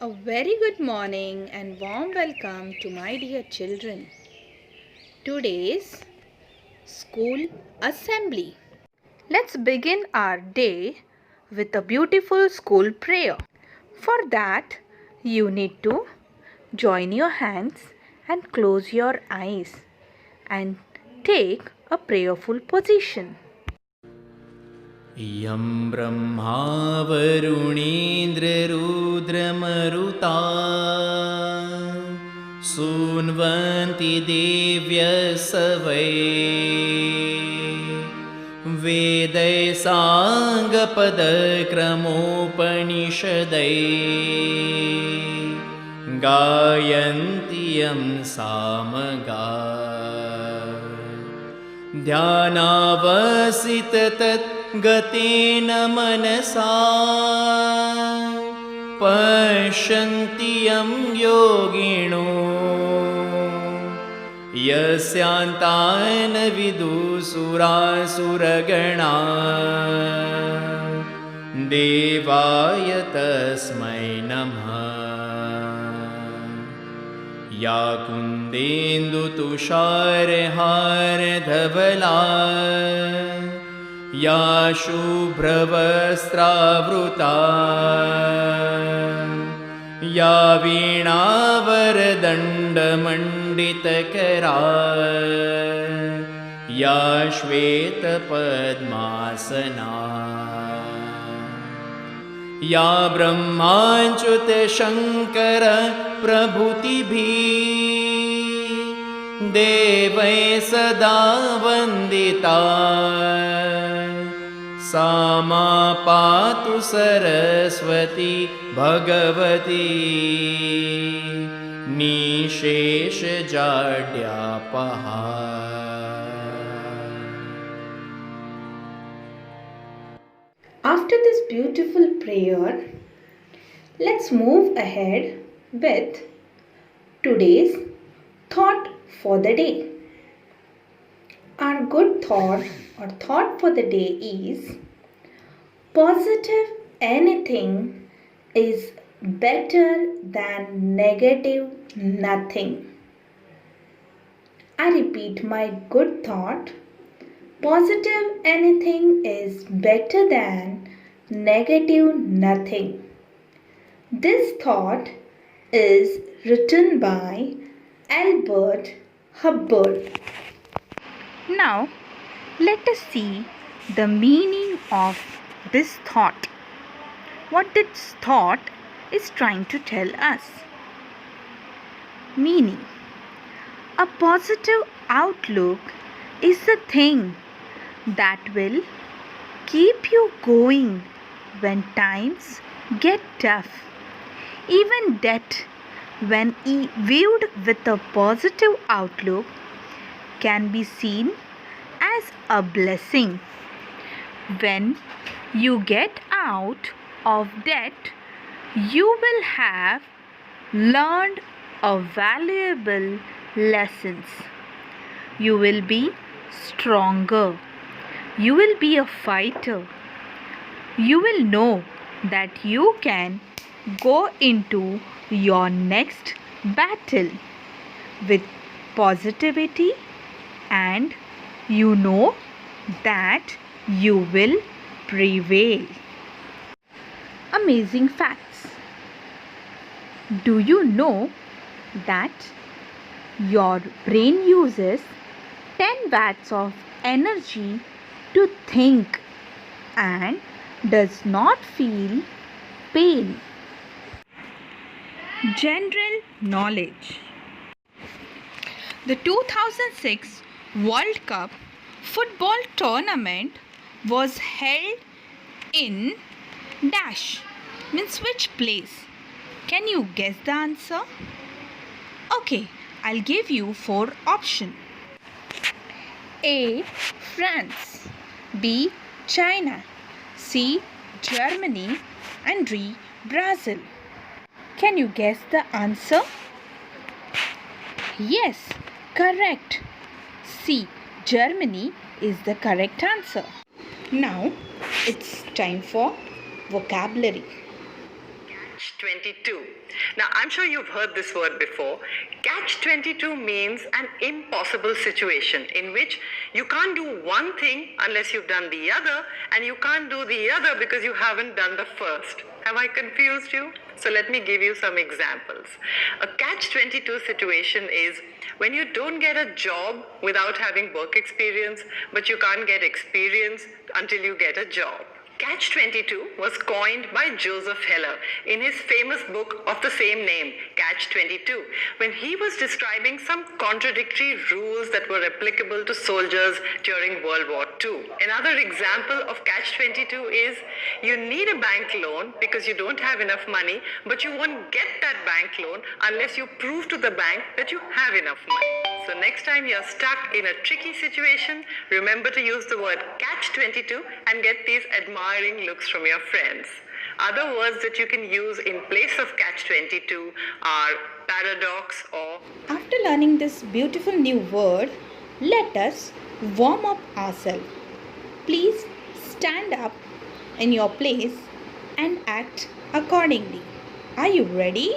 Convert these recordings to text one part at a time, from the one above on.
A very good morning and warm welcome to my dear children. Today's school assembly. Let's begin our day with a beautiful school prayer. For that, you need to join your hands and close your eyes and take a prayerful position. यं ब्रह्मा वरुणेन्द्ररुद्रमरुता सून्वन्ति देव्यसवै वेदै साङ्गपदक्रमोपनिषदै गायन्ति यं सामगा ध्यानावसिततद्गतेन मनसा पश्यन्ति यं योगिनो यस्यान्तान् विदुसुरासुरगणा देवाय तस्मै नमः। या कुन्देन्दुतुषारहारधवला या शुभ्रवस्त्रावृता या वीणावरदण्डमण्डितकरा या श्वेतपद्मासना या ब्रह्माच्युतशङ्कर प्रभृतिभिः देवै सदा वन्दिता सा मा पातु Saraswati Bhagwati निःशेषजाड्यापहा। After this beautiful prayer, let's move ahead with today's thought for the day. Our good thought or thought for the day is positive anything is better than negative nothing. I repeat my good thought. Positive anything is better than negative nothing. This thought is written by Albert Hubbard. Now, let us see the meaning of this thought. What this thought is trying to tell us. Meaning: a positive outlook is the thing that will keep you going when times get tough. Even death, when viewed with a positive outlook, can be seen as a blessing. When you get out of debt, you will have learned a valuable lessons. You will be stronger. You will be a fighter. You will know that you can go into your next battle with positivity, and you know that you will prevail. Amazing facts. Do you know that your brain uses 10 watts of energy to think and does not feel pain? General knowledge. The 2006 World Cup football tournament was held in dash, means which place? Can you guess the answer? Okay, I'll give you 4 options. A. France, B. China, C. Germany, and D. Brazil. Can you guess the answer? Yes, correct. C. Germany is the correct answer. Now it's time for vocabulary. catch-22. Now, I'm sure you've heard this word before. Catch-22 means an impossible situation in which you can't do one thing unless you've done the other, and you can't do the other because you haven't done the first. Have I confused you? So let me give you some examples. A catch-22 situation is when you don't get a job without having work experience, but you can't get experience until you get a job. Catch-22 was coined by Joseph Heller in his famous book of the same name, Catch-22, when he was describing some contradictory rules that were applicable to soldiers during World War II. Another example of Catch-22 is you need a bank loan because you don't have enough money, but you won't get that bank loan unless you prove to the bank that you have enough money. So next time you're stuck in a tricky situation, remember to use the word catch-22 and get these admiring looks from your friends. Other words that you can use in place of catch-22 are paradox or... After learning this beautiful new word, let us warm up ourselves. Please stand up in your place and act accordingly. Are you ready?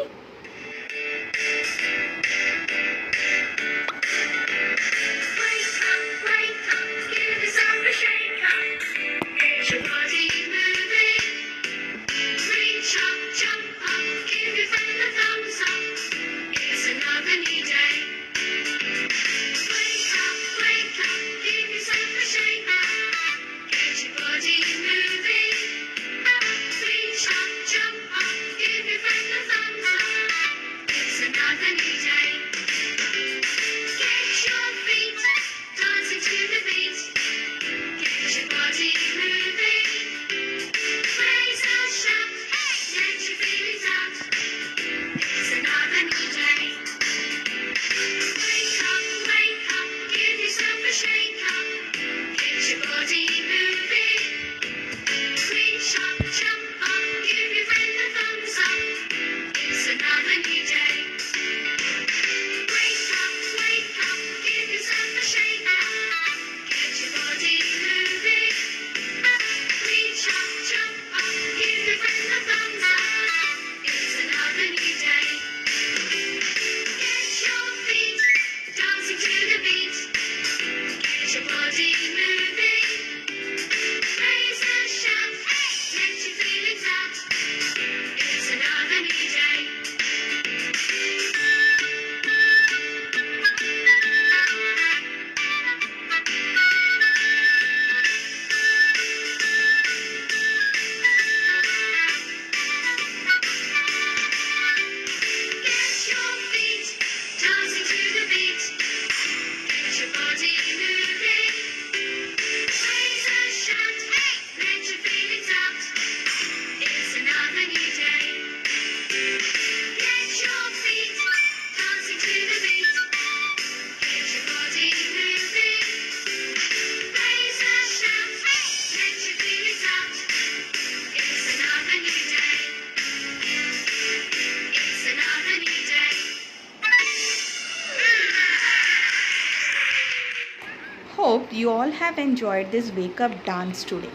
Hope you all have enjoyed this wake up dance today.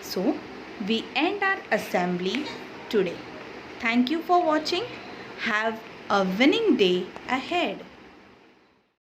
So, we end our assembly today. Thank you for watching. Have a winning day ahead.